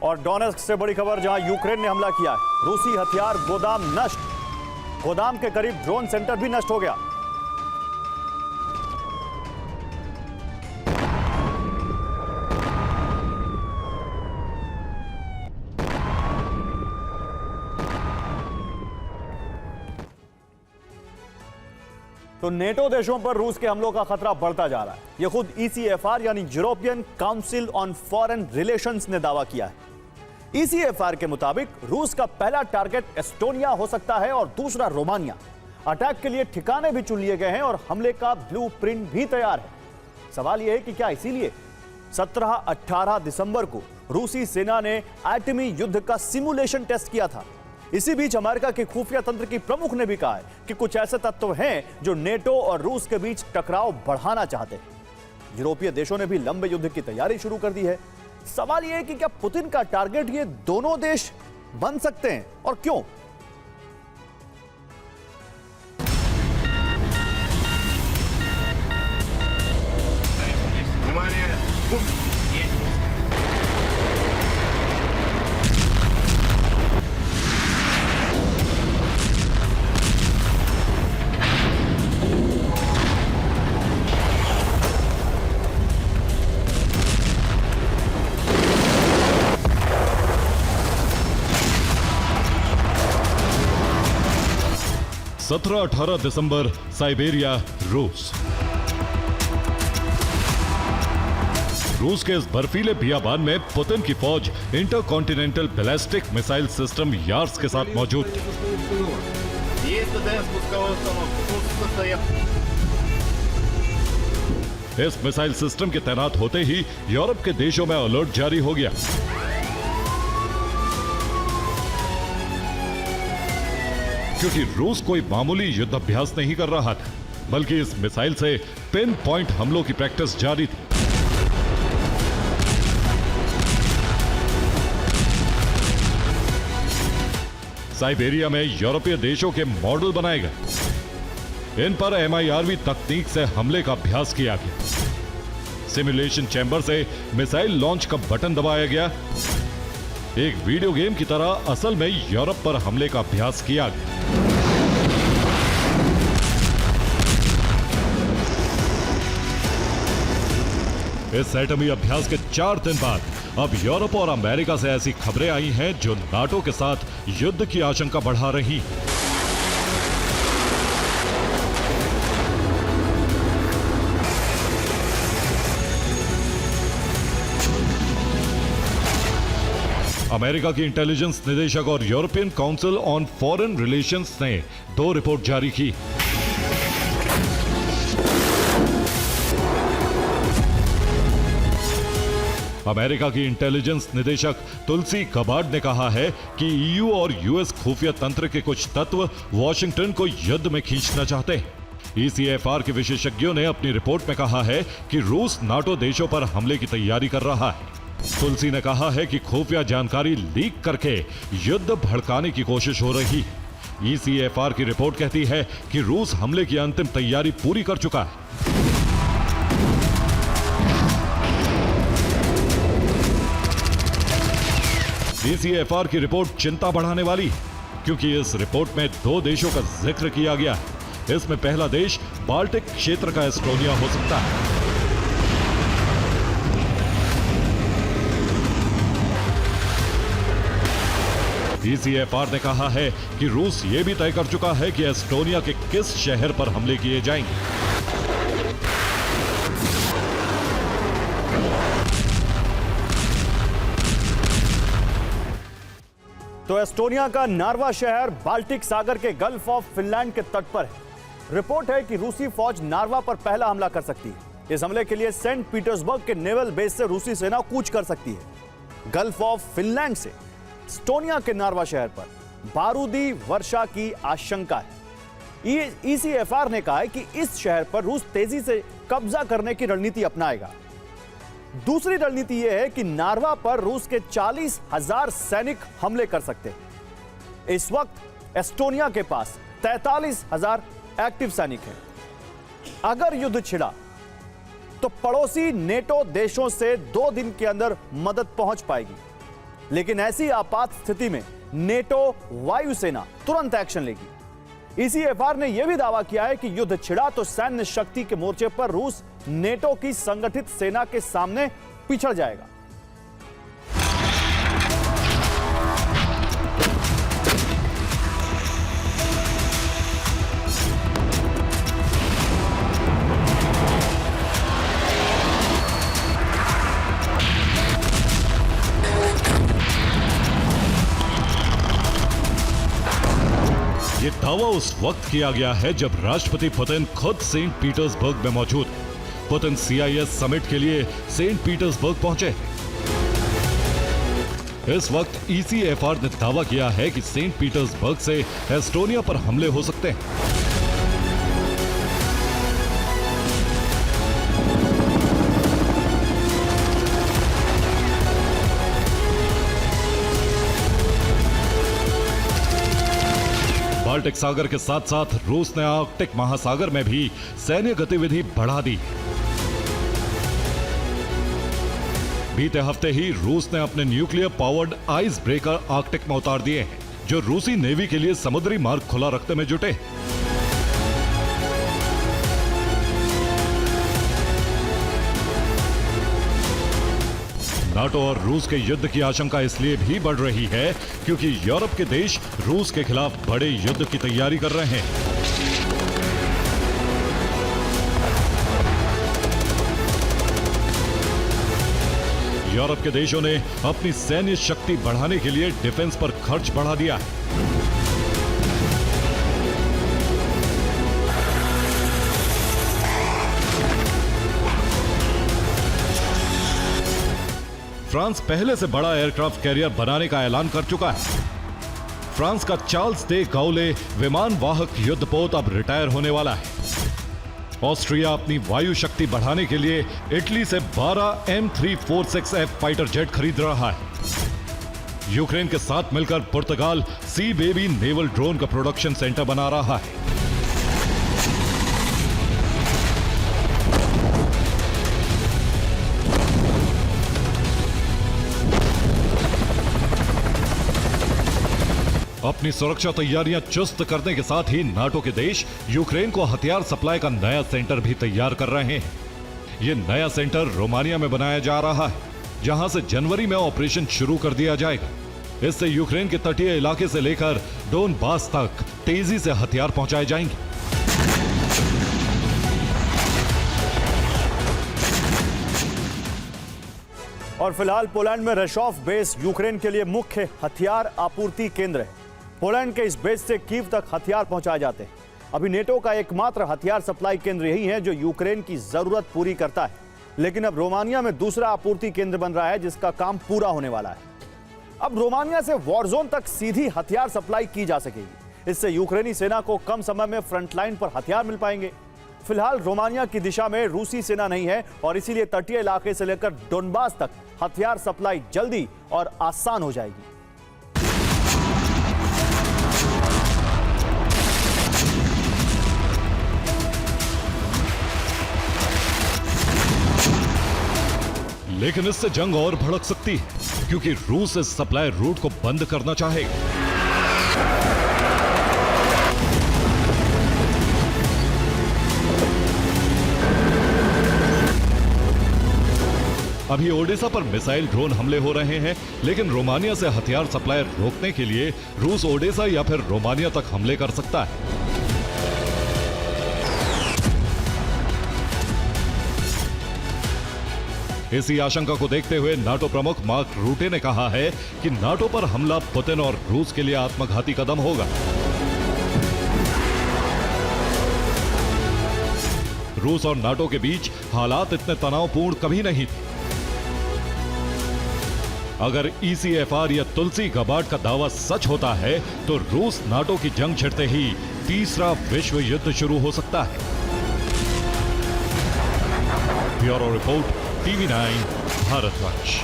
और डोनेट्स्क से बड़ी खबर, जहां यूक्रेन ने हमला किया है। रूसी हथियार गोदाम नष्ट, गोदाम के करीब ड्रोन सेंटर भी नष्ट हो गया। तो नेटो देशों पर रूस के हमलों का खतरा बढ़ता जा रहा है। यह खुद ECFR यानी European council on foreign relations ने दावा किया है। ECFR के मुताबिक रूस का पहला टारगेट एस्टोनिया हो सकता है और दूसरा रोमानिया। अटैक के लिए ठिकाने भी चुन लिए गए हैं और हमले का ब्लूप्रिंट भी तैयार है। सवाल यह है कि क्या इसीलिए 17-18 दिसंबर को रूसी सेना ने एटमी युद्ध का सिमुलेशन टेस्ट किया था। इसी बीच अमेरिका के खुफिया तंत्र की प्रमुख ने भी कहा है कि कुछ ऐसे तत्व हैं जो नेटो और रूस के बीच टकराव बढ़ाना चाहते हैं। यूरोपीय देशों ने भी लंबे युद्ध की तैयारी शुरू कर दी है। सवाल यह है कि क्या पुतिन का टारगेट ये दोनों देश बन सकते हैं और क्यों? सत्रह 18 दिसंबर, साइबेरिया, रूस। रूस के इस बर्फीले बियाबान में पुतिन की फौज intercontinental ballistic missile system Yars के साथ मौजूद थी। इस मिसाइल सिस्टम के तैनात होते ही यूरोप के देशों में अलर्ट जारी हो गया। क्योंकि रूस कोई मामूली युद्धाभ्यास नहीं कर रहा था, बल्कि इस मिसाइल से पिन पॉइंट हमलों की प्रैक्टिस जारी थी। साइबेरिया में यूरोपीय देशों के मॉडल बनाए गए। इन पर MIRV तकनीक से हमले का अभ्यास किया गया। सिमुलेशन चैंबर से मिसाइल लॉन्च का बटन दबाया गया। एक वीडियो गेम की तरह असल में यूरोप पर हमले का अभ्यास किया गया। इस एटमी अभ्यास के 4 दिन बाद अब यूरोप और अमेरिका से ऐसी खबरें आई हैं जो नाटो के साथ युद्ध की आशंका बढ़ा रही। अमेरिका की इंटेलिजेंस निदेशक और European council on foreign relations ने 2 रिपोर्ट जारी की। अमेरिका की इंटेलिजेंस निदेशक तुलसी गबार्ड ने कहा है कि EU और US खुफिया तंत्र के कुछ तत्व वॉशिंगटन को युद्ध में खींचना चाहते हैं। ECFR के विशेषज्ञों ने अपनी रिपोर्ट में कहा है कि रूस नाटो देशों पर हमले की तैयारी कर रहा है। तुलसी ने कहा है कि खुफिया जानकारी लीक करके युद्ध भड़काने की कोशिश हो रही। ECFR की रिपोर्ट कहती है कि रूस हमले की अंतिम तैयारी पूरी कर चुका है। ECFR की रिपोर्ट चिंता बढ़ाने वाली, क्योंकि इस रिपोर्ट में 2 देशों का जिक्र किया गया है। इसमें पहला देश बाल्टिक क्षेत्र का एस्टोनिया हो सकता है। ECFR ने कहा है कि रूस यह भी तय कर चुका है कि एस्टोनिया के किस शहर पर हमले किए जाएंगे। तो एस्टोनिया का नार्वा शहर बाल्टिक सागर के गल्फ ऑफ फिनलैंड के तट पर है। रिपोर्ट है कि रूसी फौज नार्वा पर पहला हमला कर सकती है। इस हमले के लिए सेंट पीटर्सबर्ग के नेवल बेस से रूसी सेना कूच कर सकती है। गल्फ ऑफ फिनलैंड से एस्टोनिया के नार्वा शहर पर बारूदी वर्षा की आशंका है। ECFR ने कहा है कि इस शहर पर रूस तेजी से कब्जा करने की रणनीति अपनाएगा। दूसरी रणनीति यह है कि नार्वा पर रूस के 40,000 सैनिक हमले कर सकते हैं। इस वक्त एस्टोनिया के पास 43,000 एक्टिव सैनिक हैं। अगर युद्ध छिड़ा तो पड़ोसी नेटो देशों से 2 दिन के अंदर मदद पहुंच पाएगी। लेकिन ऐसी आपात स्थिति में नेटो वायुसेना तुरंत एक्शन लेगी। ईसीएफआर ने यह भी दावा किया है कि युद्ध छिड़ा तो सैन्य शक्ति के मोर्चे पर रूस नेटो की संगठित सेना के सामने पिछड़ जाएगा। ये दावा उस वक्त किया गया है जब राष्ट्रपति पुतिन खुद सेंट पीटर्सबर्ग में मौजूद। पुतिन CIS समिट के लिए सेंट पीटर्सबर्ग पहुंचे। इस वक्त ECFR ने दावा किया है कि सेंट पीटर्सबर्ग से एस्टोनिया पर हमले हो सकते हैं। बाल्टिक सागर के साथ साथ रूस ने आर्कटिक महासागर में भी सैन्य गतिविधि बढ़ा दी। बीते हफ्ते ही रूस ने अपने nuclear powered ice breaker Arctic में उतार दिए हैं, जो रूसी नेवी के लिए समुद्री मार्ग खुला रखने में जुटे। नाटो और रूस के युद्ध की आशंका इसलिए भी बढ़ रही है क्योंकि यूरोप के देश रूस के खिलाफ बड़े युद्ध की तैयारी कर रहे हैं। यूरोप के देशों ने अपनी सैन्य शक्ति बढ़ाने के लिए डिफेंस पर खर्च बढ़ा दिया है। फ्रांस पहले से बड़ा एयरक्राफ्ट कैरियर बनाने का ऐलान कर चुका है। फ्रांस का चार्ल्स डे गाउले विमान वाहक युद्धपोत अब रिटायर होने वाला है। ऑस्ट्रिया अपनी वायु शक्ति बढ़ाने के लिए इटली से 12 M346F फाइटर जेट खरीद रहा है। यूक्रेन के साथ मिलकर पुर्तगाल सी बेबी नेवल ड्रोन का प्रोडक्शन सेंटर बना रहा है। अपनी सुरक्षा तैयारियां चुस्त करने के साथ ही नाटो के देश यूक्रेन को हथियार सप्लाई का नया सेंटर भी तैयार कर रहे हैं। यह नया सेंटर रोमानिया में बनाया जा रहा है, जहां से जनवरी में ऑपरेशन शुरू कर दिया जाएगा। इससे यूक्रेन के तटीय इलाके से लेकर डोनबास तक तेजी से हथियार पहुंचाए जाएंगे। और फिलहाल पोलैंड में रेशॉफ बेस यूक्रेन के लिए मुख्य हथियार आपूर्ति केंद्र है। पोलैंड के इस बेस से कीव तक हथियार पहुंचाए जाते हैं। अभी नेटो का एकमात्र हथियार सप्लाई केंद्र यही है जो यूक्रेन की जरूरत पूरी करता है, लेकिन अब रोमानिया में दूसरा आपूर्ति केंद्र बन रहा है जिसका काम पूरा होने वाला है। अब रोमानिया से वॉरजोन तक सीधी हथियार सप्लाई की जा सकेगी। इससे यूक्रेनी सेना को कम समय में फ्रंटलाइन पर हथियार मिल पाएंगे। फिलहाल रोमानिया की दिशा में रूसी सेना नहीं है और इसीलिए तटीय इलाके से लेकर डोनबास तक हथियार सप्लाई जल्दी और आसान हो जाएगी। लेकिन इससे जंग और भड़क सकती है क्योंकि रूस इस सप्लाई रूट को बंद करना चाहेगा। अभी ओडेसा पर मिसाइल ड्रोन हमले हो रहे हैं, लेकिन रोमानिया से हथियार सप्लाई रोकने के लिए रूस ओडेसा या फिर रोमानिया तक हमले कर सकता है। इसी आशंका को देखते हुए नाटो प्रमुख मार्क रूटे ने कहा है कि नाटो पर हमला पुतिन और रूस के लिए आत्मघाती कदम होगा। रूस और नाटो के बीच हालात इतने तनावपूर्ण कभी नहीं थे। अगर ECFR या तुलसी गबार्ड का दावा सच होता है तो रूस नाटो की जंग छिड़ते ही तीसरा विश्व युद्ध शुरू हो सकता है। Bureau report, TV9 भारतवंश।